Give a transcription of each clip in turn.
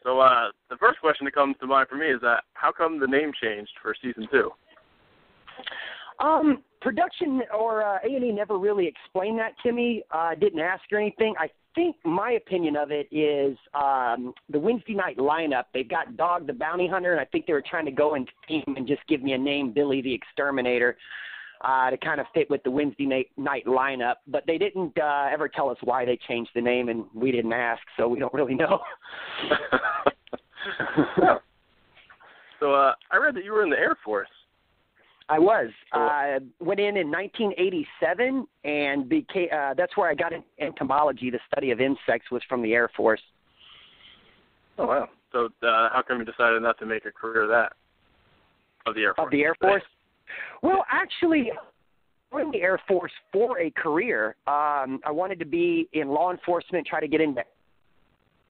So the first question that comes to mind for me is how come the name changed for season 2? Production or A&E never really explained that to me. Didn't ask or anything. I think my opinion of it is the Wednesday night lineup. They've got Dog the Bounty Hunter, and I think they were trying to go in theme and just give me a name, Billy the Exterminator, to kind of fit with the Wednesday night lineup. But they didn't ever tell us why they changed the name, and we didn't ask, so we don't really know. So I read that you were in the Air Force. I was. Went in 1987, and that's where I got into entomology. The study of insects was from the Air Force. Oh, wow. So how come you decided not to make a career of that, of the Air Force? Of the Air Force? Well, actually, I joined the Air Force for a career. I wanted to be in law enforcement, try to get into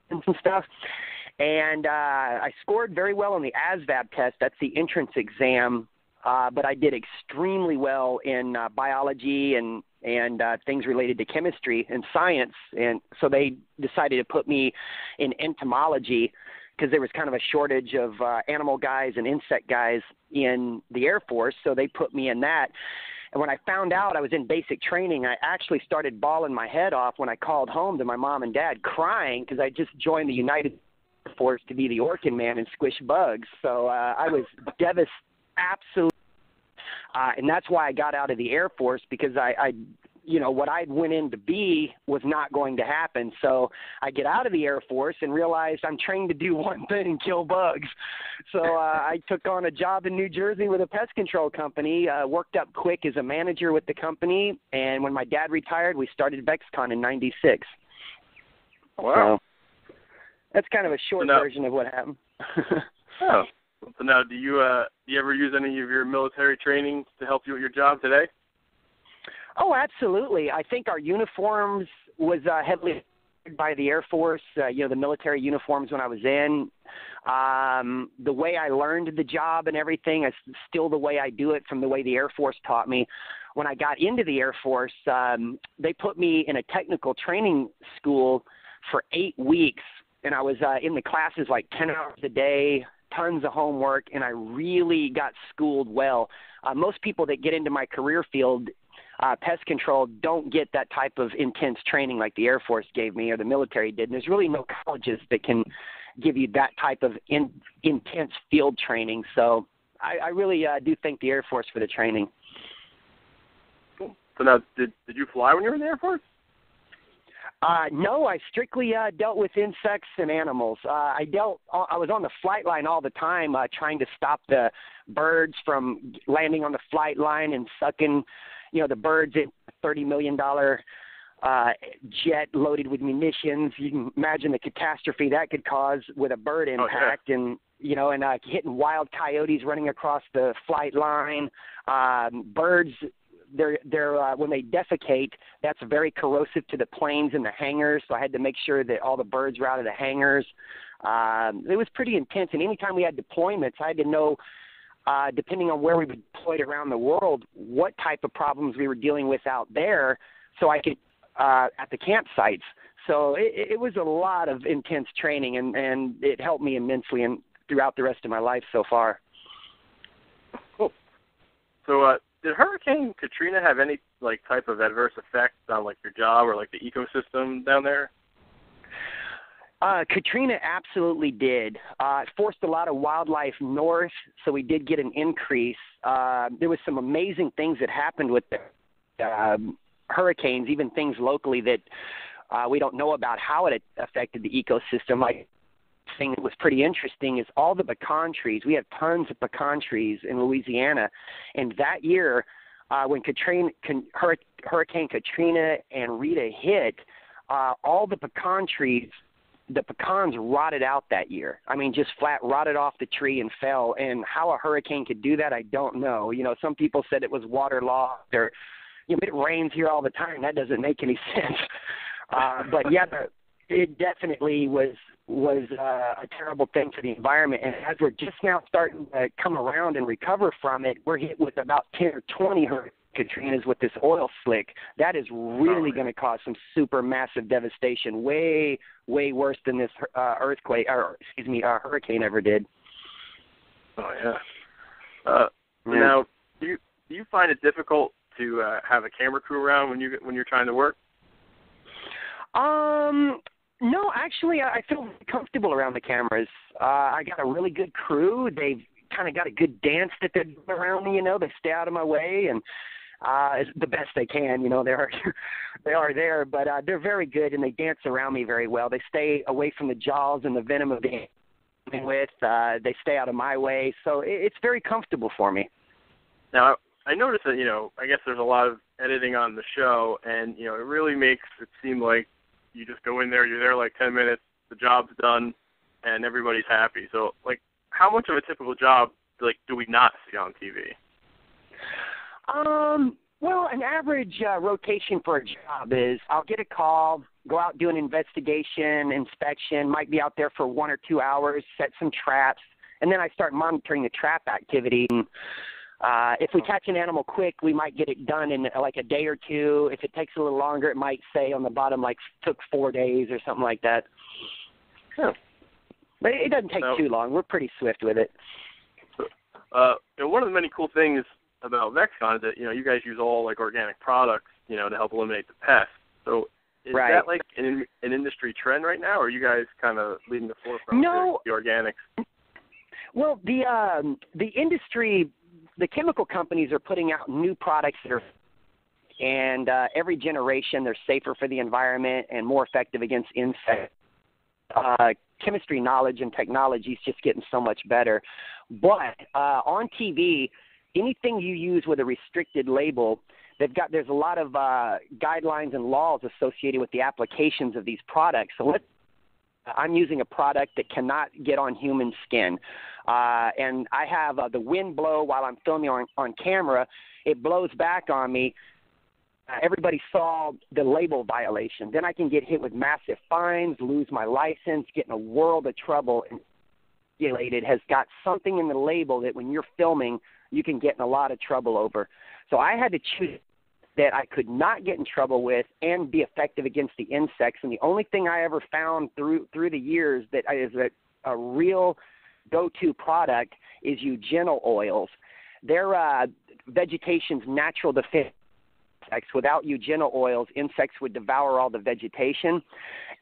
and some stuff. And I scored very well on the ASVAB test. That's the entrance exam. But I did extremely well in biology and things related to chemistry and science. And so they decided to put me in entomology because there was kind of a shortage of animal guys and insect guys in the Air Force. So they put me in that. And when I found out I was in basic training, I actually started bawling my head off when I called home to my mom and dad crying because I just joined the United Air Force to be the Orkin man and squish bugs. So I was devastated. Absolutely. And that's why I got out of the Air Force, because I what I went in to be was not going to happen. So I get out of the Air Force and realized I'm trained to do one thing and kill bugs. So I took on a job in New Jersey with a pest control company, worked up quick as a manager with the company. And when my dad retired, we started VexCon in 96. Wow. So that's kind of a short version of what happened. Oh. So now, do you ever use any of your military training to help you with your job today? Oh, absolutely. I think our uniforms was heavily by the Air Force, the military uniforms when I was in. The way I learned the job and everything is still the way I do it from the way the Air Force taught me. When I got into the Air Force, they put me in a technical training school for 8 weeks, and I was in the classes like 10 hours a day, tons of homework, and I really got schooled well. Most people that get into my career field, pest control, don't get that type of intense training like the Air Force gave me or the military did. And there's really no colleges that can give you that type of intense field training. So I really do thank the Air Force for the training. Cool. So now, did you fly when you were in the Air Force? No, I strictly dealt with insects and animals. I was on the flight line all the time, trying to stop the birds from landing on the flight line and sucking, the birds in a $30 million jet loaded with munitions. You can imagine the catastrophe that could cause with a bird impact. Oh, yeah. and hitting wild coyotes running across the flight line. Birds, they're when they defecate, that's very corrosive to the planes and the hangars. So I had to make sure that all the birds were out of the hangars. It was pretty intense. And anytime we had deployments, I had to know, depending on where we were deployed around the world, what type of problems we were dealing with out there, so I could at the campsites. So it was a lot of intense training, and it helped me immensely and throughout the rest of my life so far. Cool. So did Hurricane Katrina have any type of adverse effect on your job or the ecosystem down there? Katrina absolutely did. It forced a lot of wildlife north, so we did get an increase. There was some amazing things that happened with the hurricanes, even things locally that we don't know about how it affected the ecosystem. Thing that was pretty interesting is all the pecan trees. We have tons of pecan trees in Louisiana, and that year when Hurricane Katrina and Rita hit, all the pecan trees, the pecans rotted out that year. I mean, just flat rotted off the tree and fell. And how a hurricane could do that, I don't know. Some people said it was waterlogged, or it rains here all the time. That doesn't make any sense. But yeah, it definitely was a terrible thing for the environment. And as we're just now starting to come around and recover from it, we're hit with about 10 or 20 hurricanes Katrina's with this oil slick, that is really going to cause some super massive devastation, way worse than this hurricane ever did. Oh yeah. Now, do you find it difficult to have a camera crew around when you're trying to work? No, actually, I feel comfortable around the cameras. I got a really good crew. They've kind of got a good dance that they're doing around me. They stay out of my way and the best they can. They are there, but they're very good and they dance around me very well. They stay away from the jaws and the venom of the with. They stay out of my way, so it's very comfortable for me. Now, I noticed that, I guess there's a lot of editing on the show, and, it really makes it seem like you just go in there, you're there like 10 minutes, the job's done, and everybody's happy. So, how much of a typical job, do we not see on TV? Well, an average rotation for a job is I'll get a call, go out, do an investigation, inspection, might be out there for 1 or 2 hours, set some traps, and then I start monitoring the trap activity. If we catch an animal quick, we might get it done in a day or two. If it takes a little longer, it might say on the bottom took 4 days or something like that. Huh. But it doesn't take too long. We're pretty swift with it. One of the many cool things about VexCon is that, you guys use all organic products, to help eliminate the pests. So is that an industry trend right now, or are you guys kind of leading the forefront with the organics? Well, the industry, the chemical companies are putting out new products that are, and every generation they're safer for the environment and more effective against insects. Chemistry knowledge and technology is just getting so much better. But on TV, anything you use with a restricted label, there's a lot of guidelines and laws associated with the applications of these products. So I'm using a product that cannot get on human skin. And I have the wind blow while I'm filming on camera. It blows back on me. Everybody saw the label violation. Then I can get hit with massive fines, lose my license, get in a world of trouble. And regulated has got something in the label that when you're filming, you can get in a lot of trouble over. So I had to choose that I could not get in trouble with and be effective against the insects. And the only thing I ever found through the years that is a real go-to product is eugenol oils. They're vegetation's natural defense. Without eugenol oils, insects would devour all the vegetation.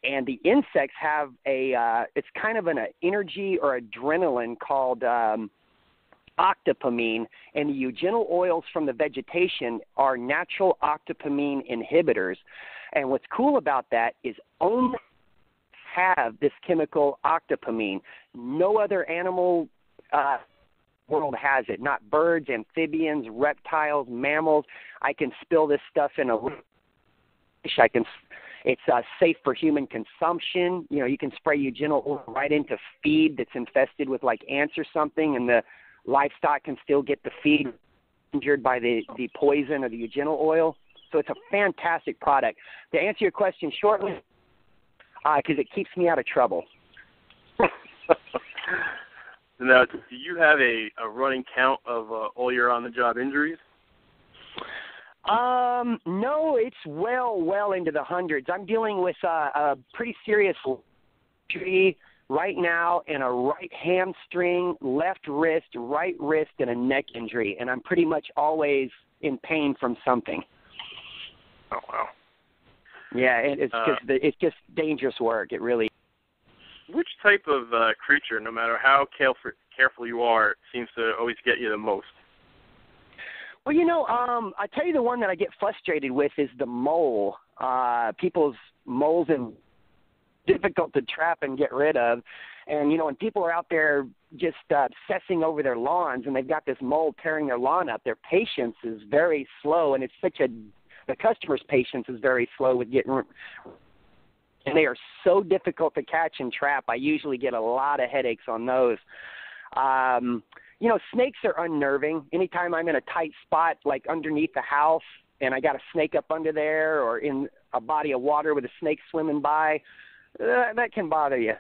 And the insects have it's kind of an energy or adrenaline called octopamine, and the eugenol oils from the vegetation are natural octopamine inhibitors. And what's cool about that is only have this chemical octopamine. No other animal world has it. Not birds, amphibians, reptiles, mammals. I can spill this stuff in a fish. It's safe for human consumption. You can spray eugenol oil right into feed that's infested with ants or something, and the livestock can still get the feed injured by the poison or the eugenol oil. So it's a fantastic product. To answer your question shortly, because it keeps me out of trouble. Now, do you have a running count of all your on-the-job injuries? No, it's well into the hundreds. I'm dealing with a pretty serious injury right now in a right hamstring, left wrist, right wrist, and a neck injury, and I'm pretty much always in pain from something. Oh, wow. Yeah, it's just dangerous work. It really. Which type of creature, no matter how careful you are, seems to always get you the most? Well, I tell you the one that I get frustrated with is the mole. People's moles are difficult to trap and get rid of. And, when people are out there just obsessing over their lawns and they've got this mole tearing their lawn up, their patience is very slow, and the customer's patience is very slow with getting. And they are so difficult to catch and trap. I usually get a lot of headaches on those. Snakes are unnerving. Anytime I'm in a tight spot, like underneath the house, and I got a snake up under there or in a body of water with a snake swimming by, that can bother you.